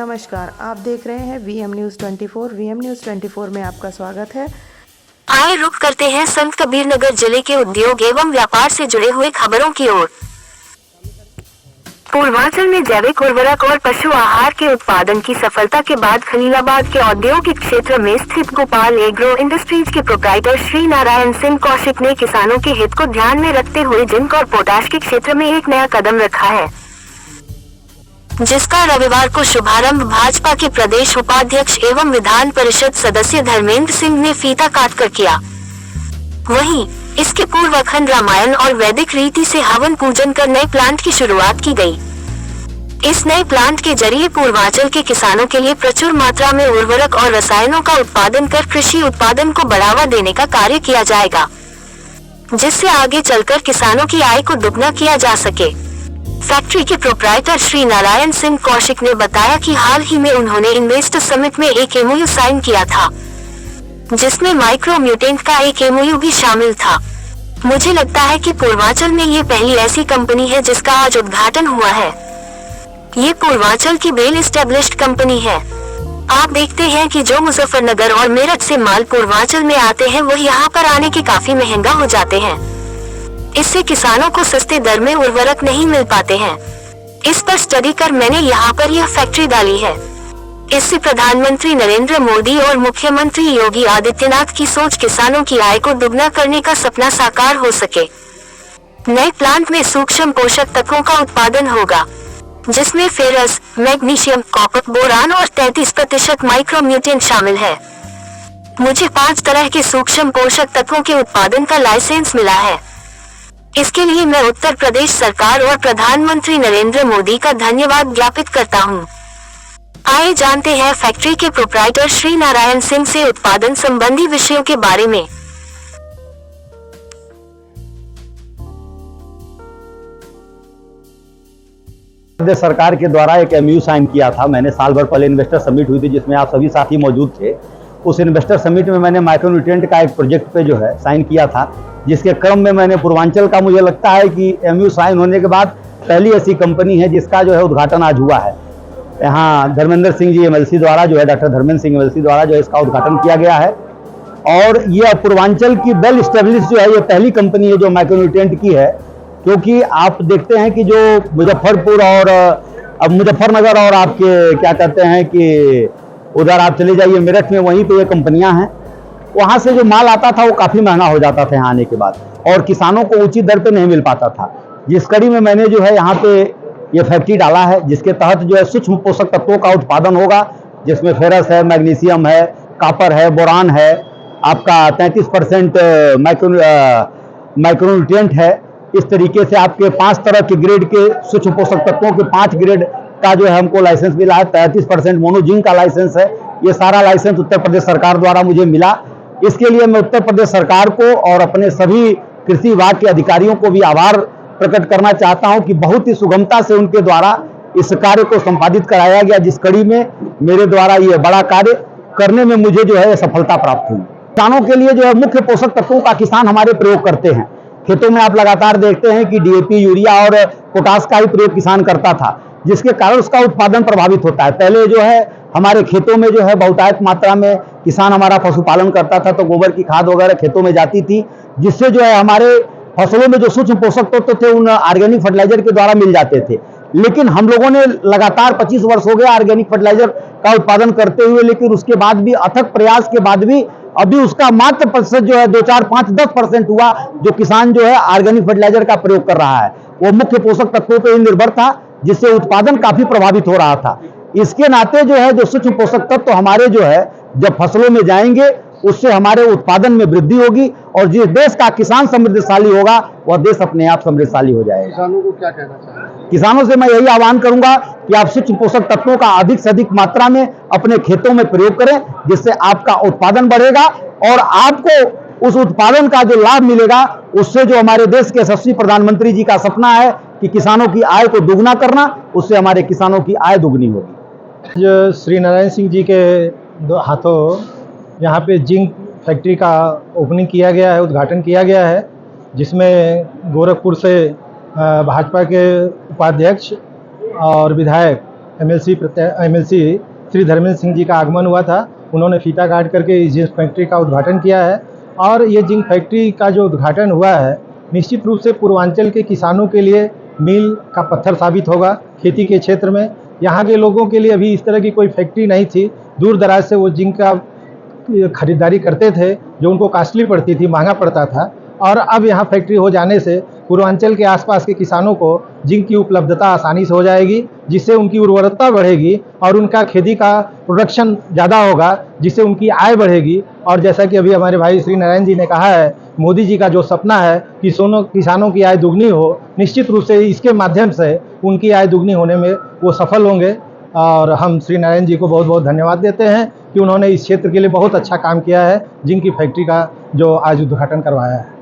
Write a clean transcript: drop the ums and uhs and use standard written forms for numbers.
नमस्कार, आप देख रहे हैं वीएम न्यूज़ 24। वीएम न्यूज़ 24 में आपका स्वागत है। आइए रुख करते हैं संत कबीरनगर जिले के उद्योग एवं व्यापार से जुड़े हुए खबरों की ओर। पूर्वांचल में जैविक उर्वरक और पशु आहार के उत्पादन की सफलता के बाद खलीलाबाद के औद्योगिक क्षेत्र में स्थित गोपाल एग्रो इंडस्ट्रीज के प्रोप्राइटर श्री नारायण सिंह कौशिक ने किसानों के हित को ध्यान में रखते हुए जिंक और पोटाश के क्षेत्र में एक नया कदम रखा है, जिसका रविवार को शुभारंभ भाजपा के प्रदेश उपाध्यक्ष एवं विधान परिषद सदस्य धर्मेंद्र सिंह ने फीता काटकर किया। वहीं इसके पूर्व अखंड रामायण और वैदिक रीति से हवन पूजन कर नए प्लांट की शुरुआत की गई। इस नए प्लांट के जरिए पूर्वांचल के किसानों के लिए प्रचुर मात्रा में उर्वरक और रसायनों का उत्पादन कर कृषि उत्पादन को बढ़ावा देने का कार्य किया जाएगा, जिससे आगे चलकर किसानों की आय को दुगना किया जा सके। फैक्ट्री के प्रोप्राइटर श्री नारायण सिंह कौशिक ने बताया कि हाल ही में उन्होंने इन्वेस्टर समिट में एक एमओयू साइन किया था, जिसमें माइक्रो म्यूटेंट का एक एमओयू भी शामिल था। मुझे लगता है कि पूर्वांचल में ये पहली ऐसी कंपनी है जिसका आज उद्घाटन हुआ है। ये पूर्वांचल की वेल एस्टेब्लिश्ड कंपनी है। आप देखते हैं कि जो मुजफ्फरनगर और मेरठ से माल पूर्वांचल में आते हैं वो यहाँ पर आने के काफी महंगा हो जाते हैं। इससे किसानों को सस्ते दर में उर्वरक नहीं मिल पाते हैं। इस पर स्टडी कर मैंने यहाँ पर यह फैक्ट्री डाली है। इससे प्रधानमंत्री नरेंद्र मोदी और मुख्यमंत्री योगी आदित्यनाथ की सोच किसानों की आय को दुगना करने का सपना साकार हो सके। नए प्लांट में सूक्ष्म पोषक तत्वों का उत्पादन होगा, जिसमें फेरस, मैग्नीशियम, कॉपर, बोरान और 33% माइक्रोन्यूट्रिएंट शामिल है। मुझे 5 तरह के सूक्ष्म पोषक तत्वों के उत्पादन का लाइसेंस मिला है। इसके लिए मैं उत्तर प्रदेश सरकार और प्रधानमंत्री नरेंद्र मोदी का धन्यवाद ज्ञापित करता हूं। आइए जानते हैं फैक्ट्री के प्रोप्राइटर श्री नारायण सिंह से उत्पादन संबंधी विषयों के बारे में। प्रदेश सरकार के द्वारा एक एमओयू साइन किया था। मैंने साल भर पहले इन्वेस्टर समिट हुई थी जिसमें आप सभी साथी मौजूद थे। उस इन्वेस्टर समिट में मैंने माइक्रोन्यूट्रिएंट का एक प्रोजेक्ट पे जो है साइन किया था, जिसके क्रम में मैंने पूर्वांचल का, मुझे लगता है कि एमओयू साइन होने के बाद पहली ऐसी कंपनी है जिसका जो है उद्घाटन आज हुआ है। यहाँ धर्मेंद्र सिंह जी एमएलसी द्वारा जो है, डॉक्टर धर्मेंद्र सिंह एमएलसी द्वारा जो है इसका उद्घाटन किया गया है। और ये पूर्वांचल की वेल स्टेब्लिश जो है ये पहली कंपनी है जो माइक्रोन्यूट्रिएंट की है, क्योंकि आप देखते हैं कि जो मुजफ्फरपुर और अब मुजफ्फरनगर और आपके क्या कहते हैं कि उधर आप चले जाइए मेरठ में, वहीं पे ये कंपनियां हैं। वहाँ से जो माल आता था वो काफ़ी महंगा हो जाता था यहाँ आने के बाद, और किसानों को उचित दर पे नहीं मिल पाता था। जिस कड़ी में मैंने जो है यहाँ पे ये फैक्ट्री डाला है, जिसके तहत जो है सूक्ष्म पोषक तत्वों का उत्पादन होगा, जिसमें फेरस है, मैग्नीशियम है, कॉपर है, बोरान है, आपका 33% माइक्रोन्यूट्रिएंट है। इस तरीके से आपके 5 तरह के ग्रेड के सूक्ष्म पोषक तत्वों के 5 ग्रेड का जो है हमको लाइसेंस मिला है। 33% मोनोजिंक का लाइसेंस है। ये सारा लाइसेंस उत्तर प्रदेश सरकार द्वारा मुझे मिला। इसके लिए मैं उत्तर प्रदेश सरकार को और अपने सभी कृषि विभाग के अधिकारियों को भी आभार प्रकट करना चाहता हूं कि बहुत ही सुगमता से उनके द्वारा इस कार्य को संपादित कराया गया, जिस कड़ी में मेरे द्वारा ये बड़ा कार्य करने में मुझे जो है सफलता प्राप्त हुई। किसानों के लिए जो है मुख्य पोषक तत्वों का किसान हमारे प्रयोग करते हैं। खेतों में आप लगातार देखते हैं कि डीएपी, यूरिया और पोटाश का ही प्रयोग किसान करता था, जिसके कारण उसका उत्पादन प्रभावित होता है। पहले जो है हमारे खेतों में जो है बहुतायत मात्रा में किसान हमारा पशुपालन करता था, तो गोबर की खाद वगैरह खेतों में जाती थी, जिससे जो है हमारे फसलों में जो सूक्ष्म पोषक तत्व थे उन ऑर्गेनिक फर्टिलाइजर के द्वारा मिल जाते थे। लेकिन हम लोगों ने लगातार 25 वर्ष हो गया ऑर्गेनिक फर्टिलाइजर का उत्पादन करते हुए, लेकिन उसके बाद भी अथक प्रयास के बाद भी अभी उसका मात्र प्रतिशत जो है 2, 4, 5, 10% हुआ जो किसान जो है ऑर्गेनिक फर्टिलाइजर का प्रयोग कर रहा है। वो मुख्य पोषक तत्वों पर ही निर्भर था, जिससे उत्पादन काफी प्रभावित हो रहा था। इसके नाते जो है जो सूक्ष्म पोषक तत्व हमारे जो है जब फसलों में जाएंगे, उससे हमारे उत्पादन में वृद्धि होगी, और जिस देश का किसान समृद्धशाली होगा वह देश अपने आप समृद्धशाली हो जाएगा। किसानों को क्या कहना चाहिए? किसानों से मैं यही आह्वान करूंगा कि आप सूक्ष्म पोषक तत्वों का अधिक से अधिक मात्रा में अपने खेतों में प्रयोग करें, जिससे आपका उत्पादन बढ़ेगा और आपको उस उत्पादन का जो लाभ मिलेगा उससे जो हमारे देश के यशस्वी प्रधानमंत्री जी का सपना है कि किसानों की आय को दुगना करना, उससे हमारे किसानों की आय दुगनी होगी। जो श्री नारायण सिंह जी के हाथों यहाँ पे जिंक फैक्ट्री का ओपनिंग किया गया है, उद्घाटन किया गया है, जिसमें गोरखपुर से भाजपा के उपाध्यक्ष और विधायक एमएलसी श्री धर्मेंद्र सिंह जी का आगमन हुआ था। उन्होंने फीता काट करके इस जिंक फैक्ट्री का उद्घाटन किया है और ये जिंक फैक्ट्री का जो उद्घाटन हुआ है निश्चित रूप से पूर्वांचल के किसानों के लिए मील का पत्थर साबित होगा। खेती के क्षेत्र में यहाँ के लोगों के लिए अभी इस तरह की कोई फैक्ट्री नहीं थी, दूर दराज से वो जिंक का खरीदारी करते थे जो उनको कॉस्टली पड़ती थी, महंगा पड़ता था। और अब यहाँ फैक्ट्री हो जाने से पूर्वांचल के आसपास के किसानों को जिंक की उपलब्धता आसानी से हो जाएगी, जिससे उनकी उर्वरता बढ़ेगी और उनका खेती का प्रोडक्शन ज़्यादा होगा, जिससे उनकी आय बढ़ेगी। और जैसा कि अभी हमारे भाई श्री नारायण जी ने कहा है, मोदी जी का जो सपना है कि किसानों की आय दुगनी हो, निश्चित रूप से इसके माध्यम से उनकी आय दुगनी होने में वो सफल होंगे। और हम श्री नारायण जी को बहुत बहुत धन्यवाद देते हैं कि उन्होंने इस क्षेत्र के लिए बहुत अच्छा काम किया है, जिंक की फैक्ट्री का जो आज उद्घाटन करवाया है।